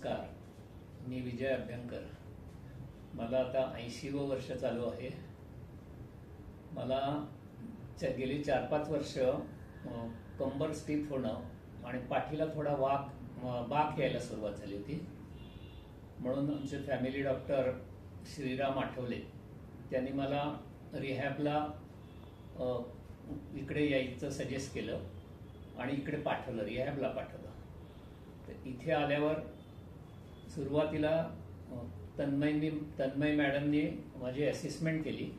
नमस्कार. मी विजय अभ्यंकर. मला आता 80वं वर्ष चालू आहे. मला गेली 4-5 वर्ष कंबर स्टिफ होणं आणि पाठीला थोडा बाक यायला सुरुवात झाली होती. म्हणून आमचे फॅमिली डॉक्टर श्रीराम आठवले त्यांनी मला रिहॅबला इकडे यायचं सजेस्ट केलं आणि इकडे पाठवलं, रिहॅबला पाठवलं. तर इथे आल्यावर सुरुवातीला तन्मय मॅडमनी माझी असेसमेंट केली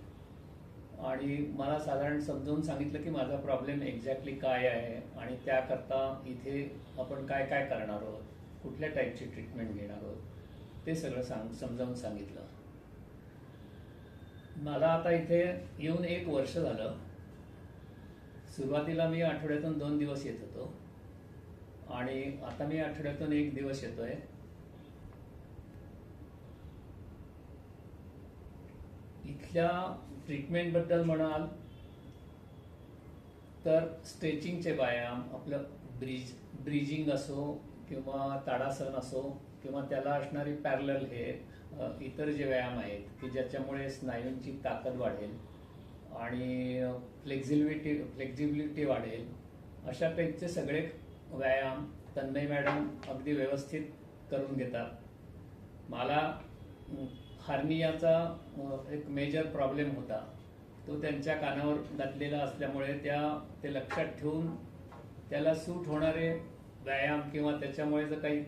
आणि मला साधारण समजावून सांगितलं की माझा प्रॉब्लेम एक्झॅक्टली काय आहे आणि त्याकरता इथे आपण काय काय करणार आहोत, कुठल्या टाईपची ट्रीटमेंट घेणार आहोत, ते सगळं समजावून सांगितलं. मला आता इथे येऊन 1 वर्ष झालं. सुरुवातीला मी आठवड्यातून 2 दिवस येत होतो आणि आता मी आठवड्यातून 1 दिवस येतोय. इथल्या ट्रीटमेंटबद्दल म्हणाल तर स्ट्रेचिंगचे व्यायाम, आपलं ब्रीजिंग असो किंवा ताडासन असो किंवा त्याला असणारी पॅरलल हे इतर जे व्यायाम आहेत की ज्याच्यामुळे स्नायूंची ताकद वाढेल आणि फ्लेक्झिबिलिटी वाढेल, अशा टाईपचे सगळे व्यायाम तन्मय मॅडम अगदी व्यवस्थित करून घेतात. मला हार्नियाचा एक मेजर प्रॉब्लेम होता, तो त्यांच्या कानावर घातलेला असल्यामुळे ते लक्षात ठेवून त्याला सूट होणारे व्यायाम किंवा त्याच्यामुळे जर काही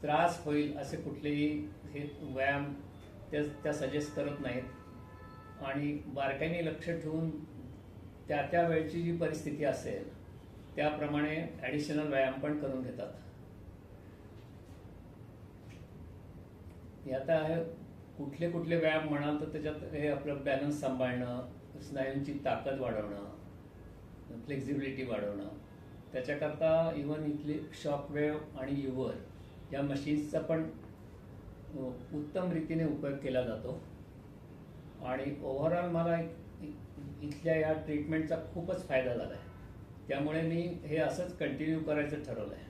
त्रास होईल असे कुठलेही हे व्यायाम त्या सजेस्ट करत नाहीत आणि बारकाईने लक्ष ठेवून त्या वेळची जी परिस्थिती असेल त्याप्रमाणे ॲडिशनल व्यायाम पण करून घेतात. आता आहे कुठले व्यायाम म्हणाल तर त्याच्यात हे आपलं बॅलन्स सांभाळणं, स्नायूंची ताकद वाढवणं, फ्लेक्झिबिलिटी वाढवणं, त्याच्याकरता इव्हन इथली शॉकवेव्ह आणि युवर या मशीन्सचा पण उत्तम रीतीने उपयोग केला जातो आणि ओव्हरऑल मला इथल्या या ट्रीटमेंटचा खूपच फायदा झाला आहे. त्यामुळे मी हे असंच कंटिन्यू करायचं ठरवलं आहे.